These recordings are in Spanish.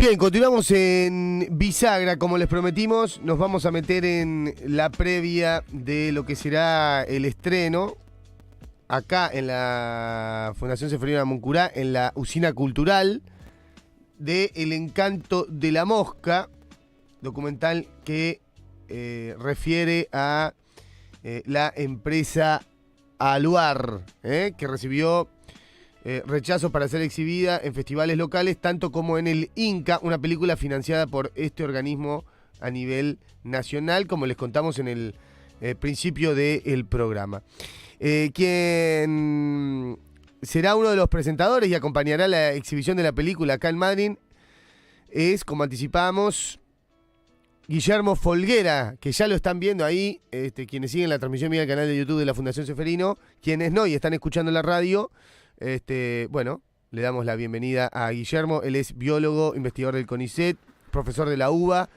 Bien, continuamos en Bisagra, como les prometimos, nos vamos a meter en la previa de lo que será el estreno acá en la Fundación Seferino Amuncurá, en la Usina Cultural de El Encanto de la Mosca, documental que refiere a la empresa Aluar, que recibió rechazo para ser exhibida en festivales locales, tanto como en el Inca, una película financiada por este organismo a nivel nacional, como les contamos en el principio del programa. Quien será uno de los presentadores y acompañará la exhibición de la película acá en Madrid es, como anticipamos, Guillermo Folguera, que ya lo están viendo ahí, quienes siguen la transmisión vía el canal de YouTube de la Fundación Seferino, quienes no y están escuchando la radio. Bueno, le damos la bienvenida a Guillermo. Él es biólogo, investigador del CONICET, profesor de la UBA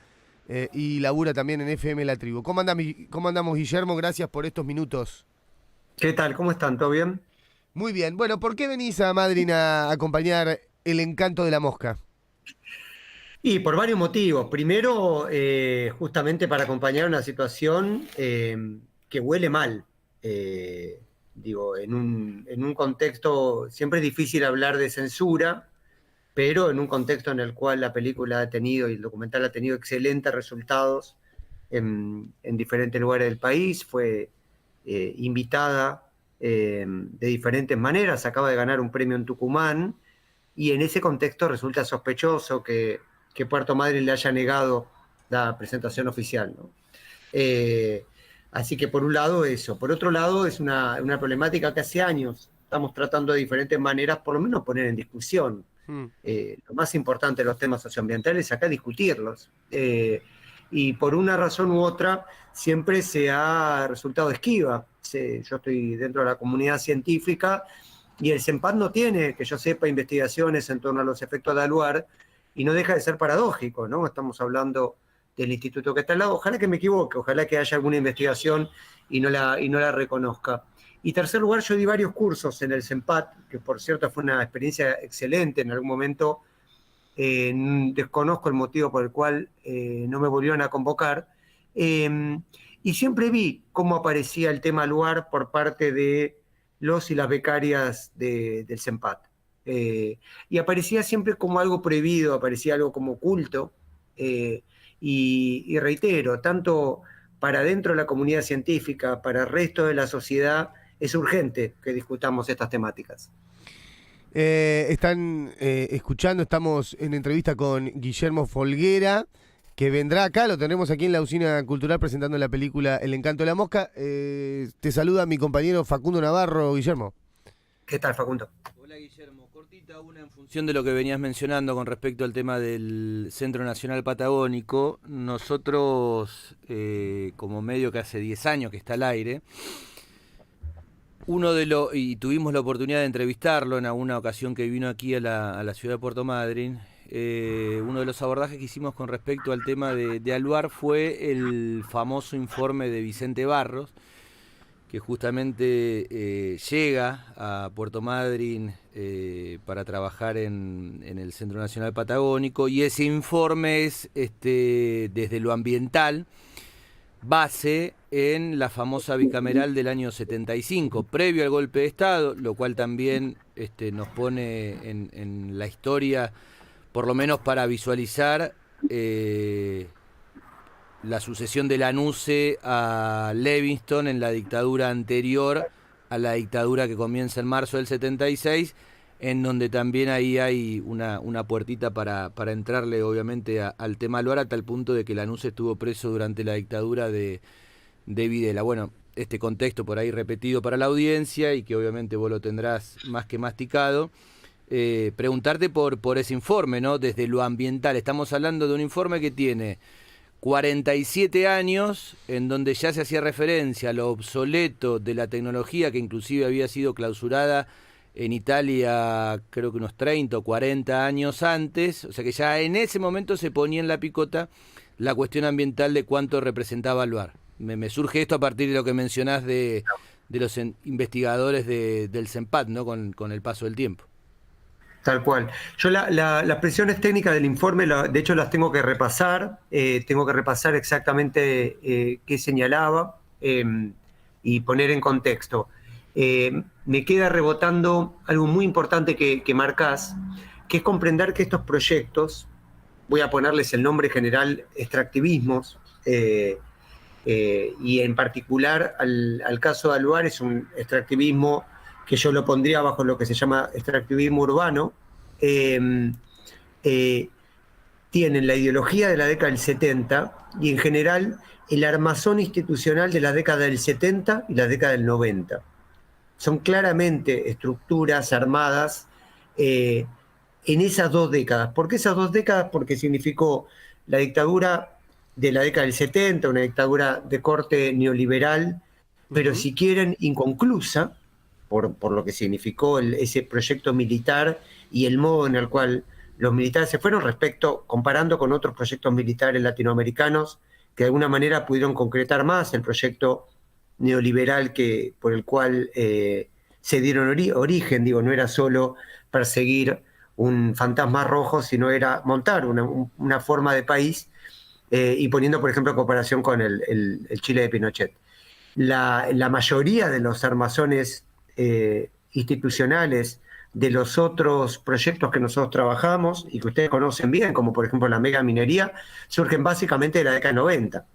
y labura también en FM La Tribu. ¿Cómo andamos, Guillermo? Gracias por estos minutos. ¿Qué tal? ¿Cómo están? ¿Todo bien? Muy bien. Bueno, ¿por qué venís a Madrid a acompañar El Encanto de la Mosca? Y por varios motivos. Primero, justamente para acompañar una situación que huele mal. Digo, en un contexto, siempre es difícil hablar de censura, pero en un contexto en el cual la película ha tenido y el documental ha tenido excelentes resultados en diferentes lugares del país, fue invitada de diferentes maneras, acaba de ganar un premio en Tucumán, y en ese contexto resulta sospechoso que Puerto Madryn le haya negado la presentación oficial, ¿no? Así que por un lado eso. Por otro lado es una problemática que hace años estamos tratando de diferentes maneras, por lo menos poner en discusión. Lo más importante de los temas socioambientales es acá discutirlos. Y por una razón u otra siempre se ha resultado esquiva. Yo estoy dentro de la comunidad científica y el CENPAT no tiene, que yo sepa, investigaciones en torno a los efectos de Aluar, y no deja de ser paradójico, ¿no? Estamos hablando del instituto que está al lado. Ojalá que me equivoque, ojalá que haya alguna investigación y no la reconozca. Y tercer lugar, yo di varios cursos en el CENPAT, que por cierto fue una experiencia excelente. En algún momento desconozco el motivo por el cual no me volvieron a convocar. Y siempre vi cómo aparecía el tema Aluar por parte de los y las becarias del CENPAT. Y aparecía siempre como algo prohibido, aparecía algo como oculto, y reitero, tanto para dentro de la comunidad científica, para el resto de la sociedad, es urgente que discutamos estas temáticas. Están escuchando, estamos en entrevista con Guillermo Folguera, que vendrá acá, lo tenemos aquí en la Usina Cultural presentando la película El Encanto de la Mosca. Te saluda mi compañero Facundo Navarro. Guillermo. ¿Qué tal, Facundo? Hola, Guillermo. Cortita una en función de lo que venías mencionando con respecto al tema del Centro Nacional Patagónico. Nosotros, como medio que hace 10 años que está al aire, y tuvimos la oportunidad de entrevistarlo en alguna ocasión que vino aquí a la ciudad de Puerto Madryn. Uno de los abordajes que hicimos con respecto al tema de Aluar fue el famoso informe de Vicente Barros, que justamente llega a Puerto Madryn para trabajar en el Centro Nacional Patagónico, y ese informe es desde lo ambiental, base en la famosa bicameral del año 75, previo al golpe de Estado, lo cual también nos pone en la historia, por lo menos para visualizar la sucesión de Lanusse a Levingston en la dictadura anterior a la dictadura que comienza en marzo del 76, en donde también ahí hay una puertita para entrarle obviamente al tema Aluar, a tal punto de que Lanusse estuvo preso durante la dictadura de Videla. Bueno, este contexto por ahí repetido para la audiencia y que obviamente vos lo tendrás más que masticado. Preguntarte por ese informe, ¿no? Desde lo ambiental. Estamos hablando de un informe que tiene 47 años, en donde ya se hacía referencia a lo obsoleto de la tecnología, que inclusive había sido clausurada en Italia creo que unos 30 o 40 años antes. O sea que ya en ese momento se ponía en la picota la cuestión ambiental de cuánto representaba Aluar. Me surge esto a partir de lo que mencionás de los investigadores del CENPAT, ¿no? Con el paso del tiempo. Tal cual. Yo las presiones técnicas del informe, de hecho las tengo que repasar exactamente qué señalaba y poner en contexto. Me queda rebotando algo muy importante que marcás, que es comprender que estos proyectos, voy a ponerles el nombre general, extractivismos, y en particular al caso de Aluar es un extractivismo que yo lo pondría bajo lo que se llama extractivismo urbano. Tienen la ideología de la década del 70 y en general el armazón institucional de la década del 70 y la década del 90. Son claramente estructuras armadas en esas 2 décadas. ¿Por qué esas 2 décadas? Porque significó la dictadura de la década del 70, una dictadura de corte neoliberal, pero si quieren inconclusa, por lo que significó ese proyecto militar y el modo en el cual los militares se fueron comparando con otros proyectos militares latinoamericanos que de alguna manera pudieron concretar más el proyecto neoliberal por el cual se dieron origen. Digo, no era solo perseguir un fantasma rojo, sino era montar una forma de país, y poniendo, por ejemplo, comparación con el Chile de Pinochet. La mayoría de los armazones institucionales de los otros proyectos que nosotros trabajamos y que ustedes conocen bien, como por ejemplo la mega minería, surgen básicamente de la década 90.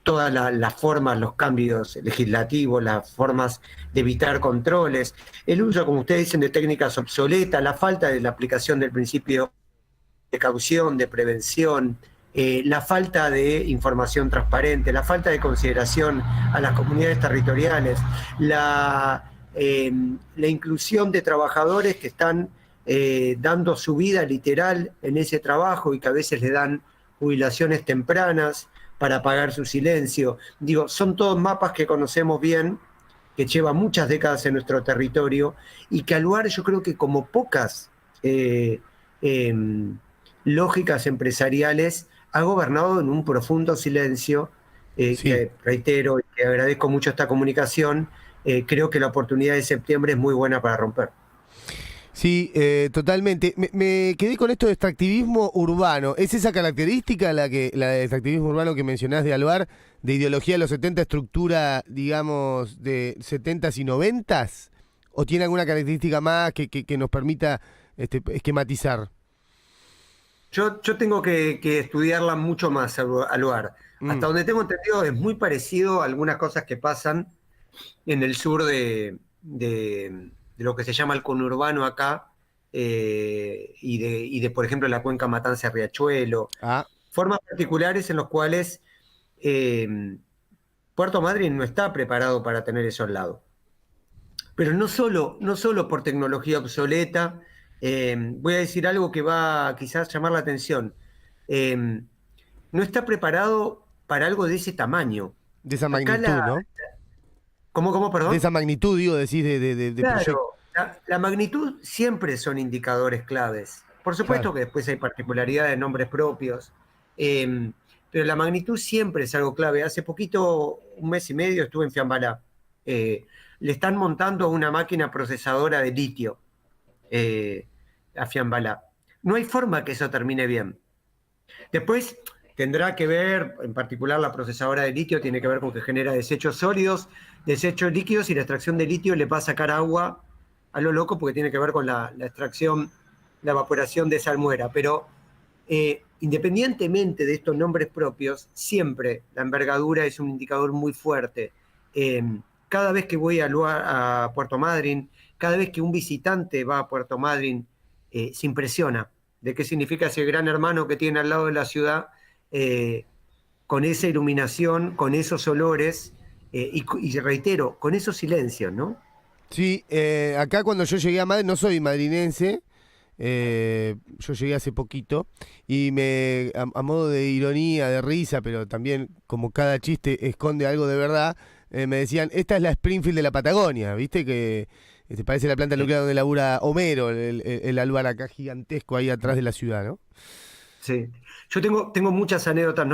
Todas las formas, los cambios legislativos, las formas de evitar controles, el uso, como ustedes dicen, de técnicas obsoletas, la falta de la aplicación del principio de caución, de prevención, la falta de información transparente, la falta de consideración a las comunidades territoriales, la inclusión de trabajadores que están dando su vida literal en ese trabajo y que a veces le dan jubilaciones tempranas para pagar su silencio. Digo, son todos mapas que conocemos bien, que llevan muchas décadas en nuestro territorio y que Aluar, yo creo que como pocas lógicas empresariales, ha gobernado en un profundo silencio, Sí. que reitero y que agradezco mucho esta comunicación. Creo que la oportunidad de septiembre es muy buena para romper. Sí, totalmente. Me quedé con esto de extractivismo urbano. ¿Es esa característica la de extractivismo urbano que mencionás de Aluar, de ideología de los 70, estructura, digamos, de 70s y 90s? ¿O tiene alguna característica más que nos permita esquematizar? Yo tengo que estudiarla mucho más, Aluar. Hasta donde tengo entendido, es muy parecido a algunas cosas que pasan en el sur de lo que se llama el conurbano acá, y de, por ejemplo, la cuenca Matanza-Riachuelo. Ah, Formas particulares en las cuales Puerto Madryn no está preparado para tener eso al lado. Pero no solo por tecnología obsoleta. Voy a decir algo que va a quizás llamar la atención. No está preparado para algo de ese tamaño. de esa Acá magnitud, ¿no? ¿Cómo, perdón? De esa magnitud, digo, decís, de proyecto. Claro, la magnitud siempre son indicadores claves. Por supuesto Claro. que después hay particularidades de nombres propios, pero la magnitud siempre es algo clave. Hace poquito, un mes y medio, estuve en Fiambalá. Le están montando una máquina procesadora de litio a Fiambalá. No hay forma que eso termine bien. Después tendrá que ver, en particular la procesadora de litio, tiene que ver con que genera desechos sólidos, desechos líquidos, y la extracción de litio le va a sacar agua a lo loco porque tiene que ver con la extracción, la evaporación de esa almuera. Pero independientemente de estos nombres propios, siempre la envergadura es un indicador muy fuerte. Cada vez que voy a Puerto Madryn, cada vez que un visitante va a Puerto Madryn, se impresiona de qué significa ese gran hermano que tiene al lado de la ciudad, con esa iluminación, con esos olores, y reitero, con esos silencios, ¿no? Sí, acá cuando yo llegué a Madrid, no soy madrinense, yo llegué hace poquito y a modo de ironía, de risa, pero también como cada chiste esconde algo de verdad, me decían, esta es la Springfield de la Patagonia, ¿viste? Que parece la planta nuclear donde labura Homero, el Aluar acá gigantesco ahí atrás de la ciudad, ¿no? Sí. Yo tengo muchas anécdotas,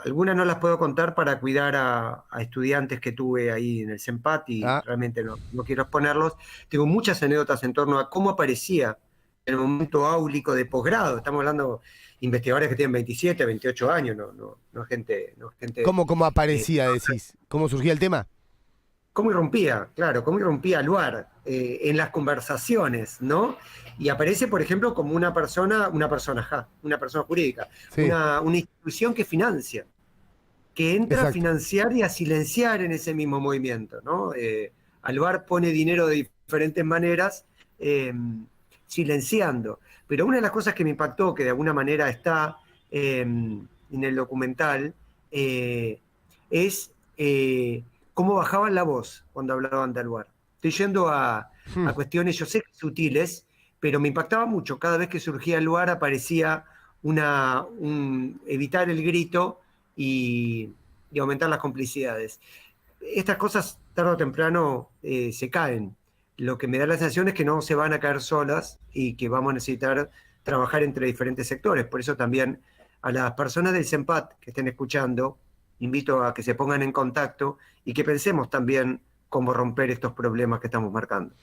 algunas no las puedo contar para cuidar a estudiantes que tuve ahí en el CEMPAT y Ah, realmente no quiero exponerlos. Tengo muchas anécdotas en torno a cómo aparecía en el momento áulico de posgrado. Estamos hablando de investigadores que tienen 27, 28 años, no gente. ¿cómo aparecía, decís? ¿Cómo surgía el tema? ¿Cómo irrumpía? Claro, cómo irrumpía Aluar en las conversaciones, ¿no? Y aparece, por ejemplo, como una persona jurídica, Sí, una institución que financia, que entra a exacto. financiar y a silenciar en ese mismo movimiento, ¿no? Aluar pone dinero de diferentes maneras, eh, silenciando. Pero una de las cosas que me impactó, que de alguna manera está en el documental, es cómo bajaban la voz cuando hablaban de Aluar. Estoy yendo Hmm. a cuestiones, yo sé que sutiles, pero me impactaba mucho. Cada vez que surgía Aluar aparecía evitar el grito y aumentar las complicidades. Estas cosas tarde o temprano se caen. Lo que me da la sensación es que no se van a caer solas y que vamos a necesitar trabajar entre diferentes sectores. Por eso también a las personas del CEMPAT que estén escuchando, invito a que se pongan en contacto y que pensemos también cómo romper estos problemas que estamos marcando.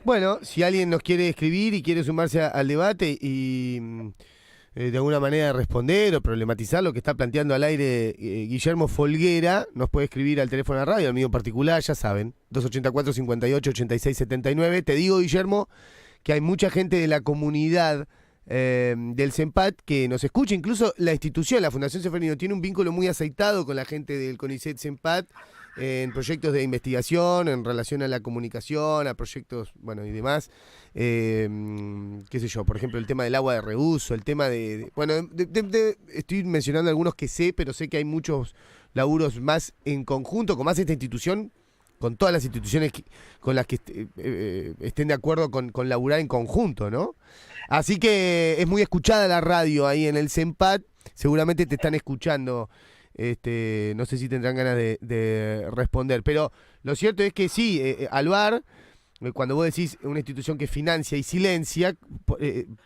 Bueno, si alguien nos quiere escribir y quiere sumarse al debate y de alguna manera responder o problematizar lo que está planteando al aire Guillermo Folguera, nos puede escribir al teléfono de radio, al mío particular, ya saben, 284-58-86-79. Te digo, Guillermo, que hay mucha gente de la comunidad del CEMPAT que nos escucha, incluso la institución, la Fundación Seferino, tiene un vínculo muy aceitado con la gente del CONICET CEMPAT en proyectos de investigación, en relación a la comunicación, a proyectos, bueno, y demás. Qué sé yo, por ejemplo, el tema del agua de reuso, el tema bueno, estoy mencionando algunos que sé, pero sé que hay muchos laburos más en conjunto, con más esta institución, con todas las instituciones con las que estén de acuerdo con laburar en conjunto, ¿no? Así que es muy escuchada la radio ahí en el CEMPAT, seguramente te están escuchando, no sé si tendrán ganas de responder, pero lo cierto es que sí, Alvar, cuando vos decís una institución que financia y silencia,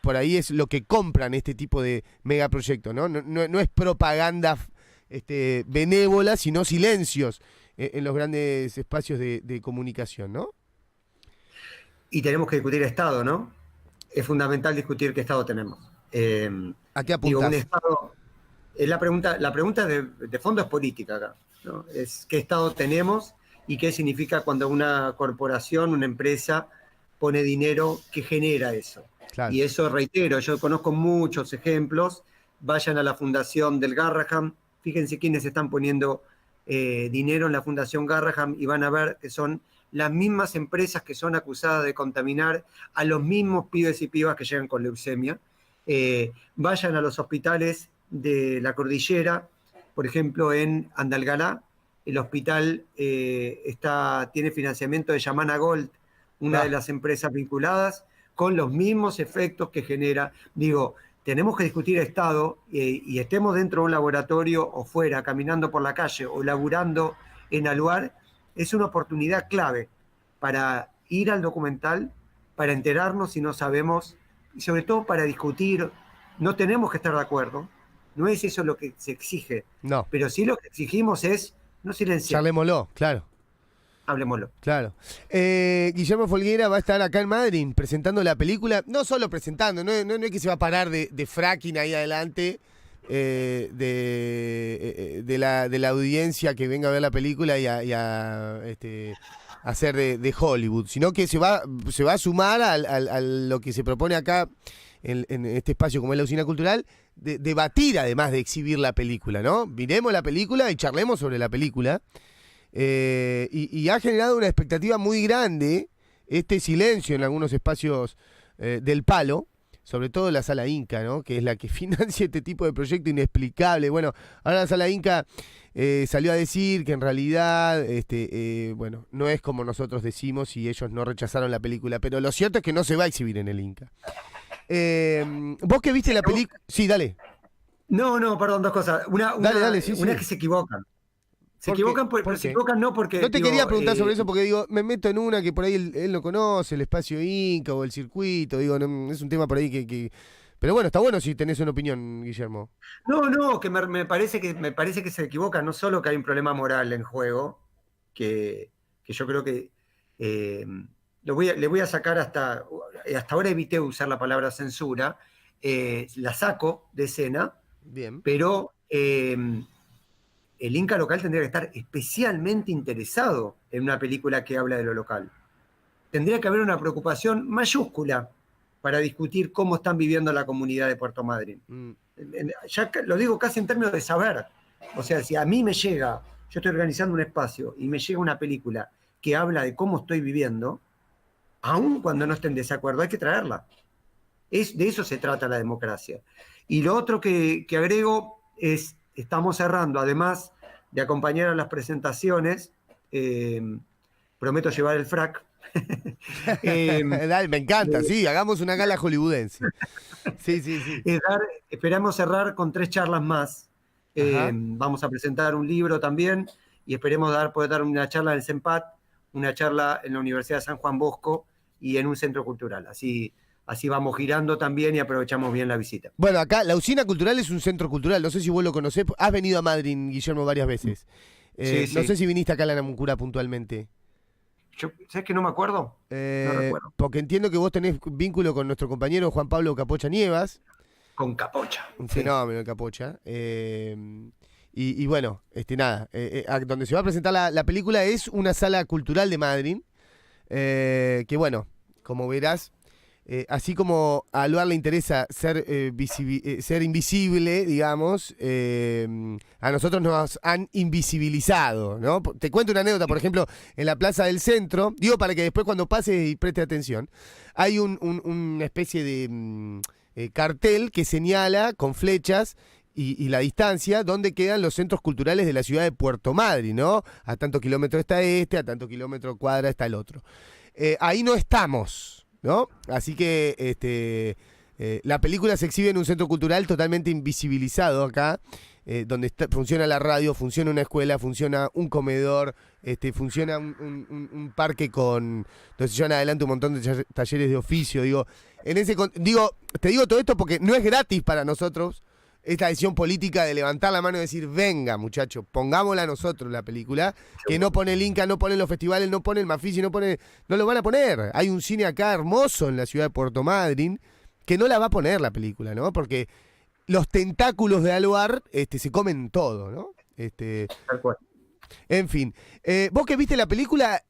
por ahí es lo que compran este tipo de megaproyectos, ¿no? No es propaganda benévola, sino silencios en los grandes espacios de comunicación, ¿no? Y tenemos que discutir Estado, ¿no? Es fundamental discutir qué Estado tenemos. ¿A qué Digo, un apuntás? Estado, la pregunta de fondo es política acá, ¿no? Es qué Estado tenemos y qué significa cuando una corporación, una empresa pone dinero que genera eso. Claro. Y eso, reitero, yo conozco muchos ejemplos, vayan a la fundación del Garraham, fíjense quiénes están poniendo dinero en la fundación Garraham y van a ver que son las mismas empresas que son acusadas de contaminar a los mismos pibes y pibas que llegan con leucemia. Vayan a los hospitales de la cordillera, por ejemplo en Andalgalá, el hospital tiene financiamiento de Yamana Gold, una de las empresas vinculadas, con los mismos efectos que genera. Digo, tenemos que discutir Estado y estemos dentro de un laboratorio o fuera, caminando por la calle o laburando en Aluar, es una oportunidad clave para ir al documental, para enterarnos si no sabemos y sobre todo para discutir. No tenemos que estar de acuerdo, no es eso lo que se exige, No, pero sí lo que exigimos es no silenciar, charlémoslo, claro. hablemoslo. Claro. Guillermo Folguera va a estar acá en Madrid presentando la película, no solo presentando, no es que se va a parar de fracking ahí adelante, de la audiencia que venga a ver la película y a hacer de Hollywood, sino que se va a sumar a lo que se propone acá en este espacio como es la Usina Cultural, de debatir además de exhibir la película, ¿no? Miremos la película y charlemos sobre la película. Y ha generado una expectativa muy grande este silencio en algunos espacios del Palo, sobre todo la Sala Inca, ¿no? Que es la que financia este tipo de proyecto inexplicable. Bueno, ahora la Sala Inca salió a decir que en realidad bueno, no es como nosotros decimos y ellos no rechazaron la película, pero lo cierto es que no se va a exhibir en el Inca. Vos que viste la película... Sí, dale. No, perdón, dos cosas. Dale, sí, Una sí. es que se equivocan. Se ¿Por qué? equivocan, ¿Por pero se qué? equivocan no porque. No te digo, quería preguntar sobre eso porque digo, me meto en una que por ahí él no conoce, el espacio Inca o el circuito, digo, es un tema por ahí que Pero bueno, está bueno si tenés una opinión, Guillermo. No, que me parece que se equivoca, no solo que hay un problema moral en juego, que yo creo que eh, le voy a sacar hasta ahora evité usar la palabra censura, la saco de escena, Bien. pero el Inca local tendría que estar especialmente interesado en una película que habla de lo local. Tendría que haber una preocupación mayúscula para discutir cómo están viviendo la comunidad de Puerto Madryn. Ya lo digo casi en términos de saber. O sea, si a mí me llega, yo estoy organizando un espacio y me llega una película que habla de cómo estoy viviendo, aun cuando no esté en desacuerdo, hay que traerla. De eso se trata la democracia. Y lo otro que agrego es, estamos cerrando, además de acompañar a las presentaciones, prometo llevar el frac. Dale, me encanta, sí, hagamos una gala hollywoodense. Sí, sí, sí. Esperamos cerrar con 3 charlas más. Vamos a presentar un libro también y esperemos poder dar una charla en el CEMPAT, una charla en la Universidad de San Juan Bosco y en un centro cultural. Así vamos girando también y aprovechamos bien la visita. Bueno, acá la Usina Cultural es un centro cultural, no sé si vos lo conocés, has venido a Madryn, Guillermo, varias veces. Sí, no sí. sé si viniste acá a la Namuncura puntualmente. ¿Sabes que no me acuerdo? No recuerdo. Porque entiendo que vos tenés vínculo con nuestro compañero Juan Pablo Capocha Nievas. Con Capocha. Un fenómeno el Capocha. Y bueno, nada, donde se va a presentar la película es una sala cultural de Madryn, que bueno, como verás, así como a Luar le interesa ser invisible, digamos, a nosotros nos han invisibilizado, ¿no? Te cuento una anécdota, por ejemplo, en la Plaza del Centro, digo para que después cuando pases y preste atención, hay una especie de cartel que señala con flechas y la distancia donde quedan los centros culturales de la ciudad de Puerto Madryn, ¿no? A tanto kilómetro está a tanto kilómetro cuadra está el otro. Ahí no estamos, ¿no? Así que la película se exhibe en un centro cultural totalmente invisibilizado acá, donde funciona la radio, funciona una escuela, funciona un comedor, funciona un parque donde se llevan adelante un montón de talleres de oficio. Te digo todo esto porque no es gratis para nosotros esta decisión política de levantar la mano y decir, venga muchachos, pongámosla nosotros la película, que no pone el Inca, no pone los festivales, no pone el Mafisi, no lo van a poner. Hay un cine acá hermoso en la ciudad de Puerto Madryn que no la va a poner la película, ¿no? Porque los tentáculos de Aluar se comen todo, ¿no? Tal cual. En fin, vos que viste la película,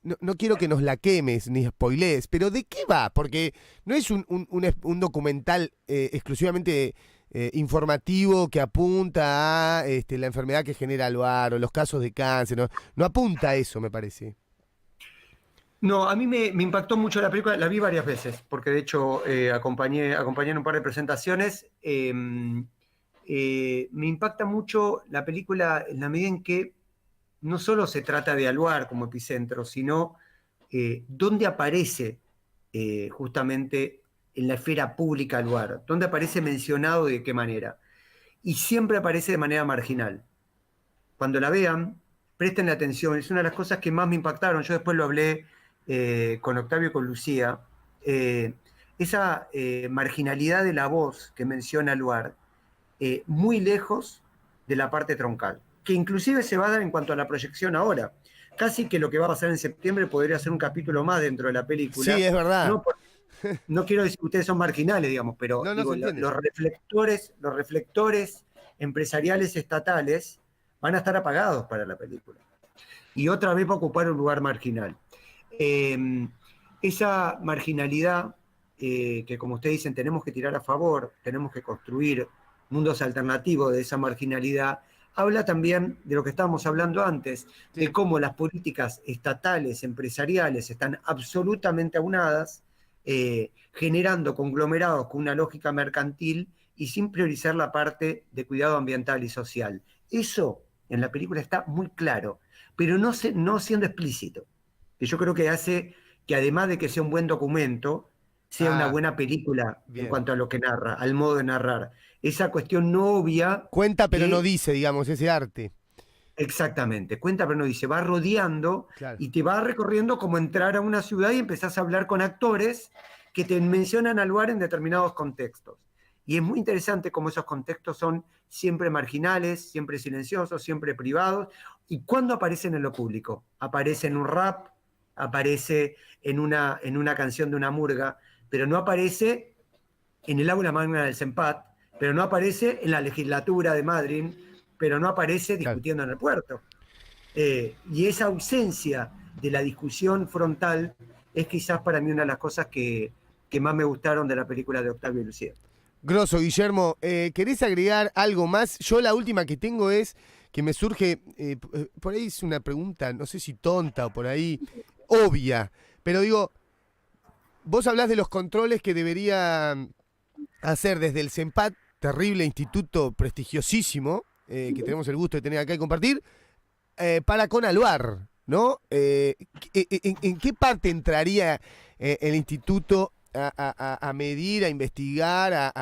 no quiero que nos la quemes ni spoilees, pero ¿de qué va? Porque no es un documental exclusivamente informativo que apunta a la enfermedad que genera Aluar o los casos de cáncer, no apunta a eso, me parece. No, a mí me impactó mucho la película, la vi varias veces, porque de hecho acompañé en un par de presentaciones. Me impacta mucho la película en la medida en que no solo se trata de Aluar como epicentro, sino dónde aparece justamente en la esfera pública Aluar, dónde aparece mencionado y de qué manera. Y siempre aparece de manera marginal. Cuando la vean, presten atención, es una de las cosas que más me impactaron. Yo después lo hablé con Octavio y con Lucía. Esa marginalidad de la voz que menciona Aluar, muy lejos de la parte troncal, que inclusive se va a dar en cuanto a la proyección ahora. Casi que lo que va a pasar en septiembre podría ser un capítulo más dentro de la película. Sí, es verdad. No quiero decir que ustedes son marginales, digamos, pero digo, los reflectores empresariales estatales van a estar apagados para la película. Y otra vez va a ocupar un lugar marginal. Esa marginalidad que, como ustedes dicen, tenemos que tirar a favor, tenemos que construir mundos alternativos de esa marginalidad, habla también de lo que estábamos hablando antes, de cómo las políticas estatales, empresariales, están absolutamente aunadas, generando conglomerados con una lógica mercantil y sin priorizar la parte de cuidado ambiental y social. Eso en la película está muy claro, pero no siendo explícito, que yo creo que hace que además de que sea un buen documento, sea una buena película en cuanto a lo que narra, al modo de narrar. Esa cuestión no obvia. Cuenta pero no dice, digamos, ese arte. Exactamente, cuenta pero no dice, va rodeando y te va recorriendo como entrar a una ciudad y empezás a hablar con actores que te mencionan al lugar en determinados contextos. Y es muy interesante cómo esos contextos son siempre marginales, siempre silenciosos, siempre privados. ¿Y cuándo aparecen en lo público? Aparece en un rap, aparece en una canción de una murga, pero no aparece en el aula magna del CEMPAT, pero no aparece en la legislatura de Madrid, pero no aparece discutiendo en el puerto. Y esa ausencia de la discusión frontal es quizás para mí una de las cosas que más me gustaron de la película de Octavio Lucía. Grosso, Guillermo, ¿querés agregar algo más? Yo la última que tengo es que me surge, por ahí es una pregunta, no sé si tonta o por ahí obvia, pero digo, vos hablás de los controles que debería hacer desde el CEMPAT, terrible instituto prestigiosísimo, que tenemos el gusto de tener acá y compartir, para con Aluar, ¿no? ¿En qué parte entraría el instituto a medir, a investigar,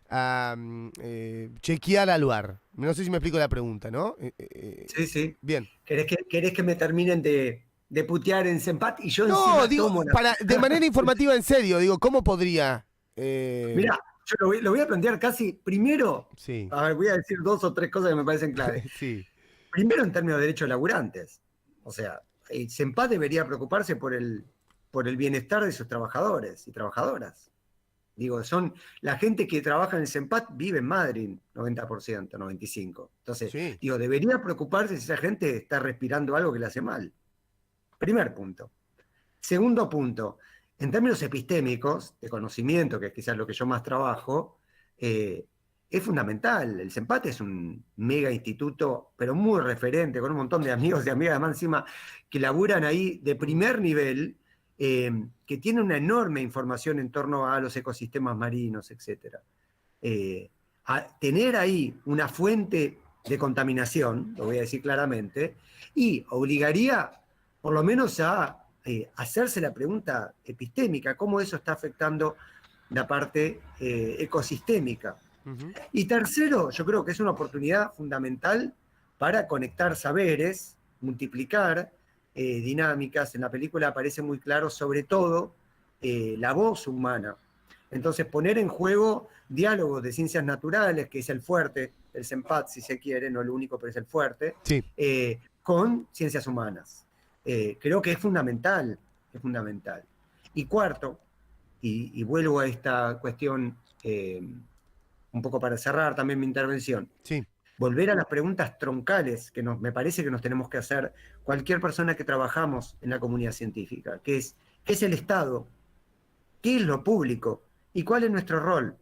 a chequear Aluar? No sé si me explico la pregunta, ¿no? Sí. Bien. ¿Querés que me terminen de putear en CEMPAT? Y yo No, encima digo, tomo de manera informativa, en serio, digo, ¿cómo podría? Mirá, yo lo voy a plantear casi primero. Sí. A ver, voy a decir 2 o 3 cosas que me parecen claves. Sí. Primero, en términos de derechos laburantes. O sea, el CEMPAT debería preocuparse por el bienestar de sus trabajadores y trabajadoras. Digo, son la gente que trabaja en el CEMPAT vive en Madrid, 90%, 95%. Entonces, Sí. digo, debería preocuparse si esa gente está respirando algo que le hace mal. Primer punto. Segundo punto, en términos epistémicos, de conocimiento, que es quizás lo que yo más trabajo, es fundamental. El CEMPAT es un mega instituto, pero muy referente, con un montón de amigos y amigas más encima, que laburan ahí de primer nivel, que tiene una enorme información en torno a los ecosistemas marinos, etc. Tener ahí una fuente de contaminación, lo voy a decir claramente, y obligaría por lo menos a hacerse la pregunta epistémica, cómo eso está afectando la parte ecosistémica. Uh-huh. Y tercero, yo creo que es una oportunidad fundamental para conectar saberes, multiplicar dinámicas. En la película aparece muy claro, sobre todo, la voz humana. Entonces, poner en juego diálogos de ciencias naturales, que es el fuerte, el CEMPAT, si se quiere, no lo único, pero es el fuerte, Sí. con ciencias humanas. Creo que es fundamental, es fundamental. Y cuarto, y vuelvo a esta cuestión, un poco para cerrar también mi intervención, Sí. volver a las preguntas troncales que me parece que nos tenemos que hacer cualquier persona que trabajamos en la comunidad científica, que es, ¿qué es el Estado? ¿Qué es lo público? ¿Y cuál es nuestro rol?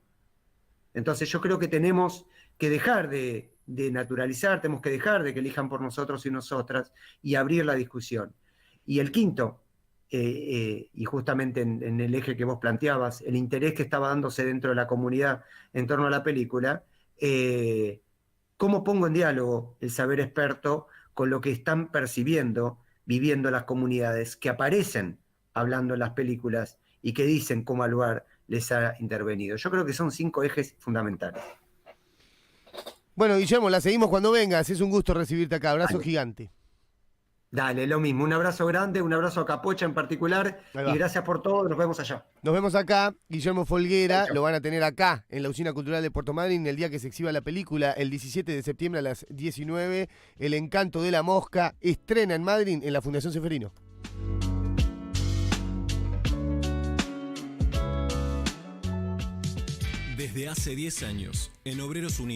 Entonces yo creo que tenemos que dejar de naturalizar, tenemos que dejar de que elijan por nosotros y nosotras y abrir la discusión. Y el quinto, y justamente en el eje que vos planteabas, el interés que estaba dándose dentro de la comunidad en torno a la película, ¿cómo pongo en diálogo el saber experto con lo que están percibiendo, viviendo las comunidades que aparecen hablando en las películas y que dicen cómo Aluar les ha intervenido? Yo creo que son 5 ejes fundamentales. Bueno, Guillermo, la seguimos cuando vengas. Es un gusto recibirte acá. Abrazo gigante. Dale, lo mismo. Un abrazo grande, un abrazo a Capocha en particular. Y gracias por todo. Nos vemos allá. Nos vemos acá. Guillermo Folguera lo van a tener acá en la Usina Cultural de Puerto Madryn el día que se exhiba la película, el 17 de septiembre a las 19. El encanto de la mosca estrena en Madryn en la Fundación Seferino. Desde hace 10 años, en Obreros Unidos.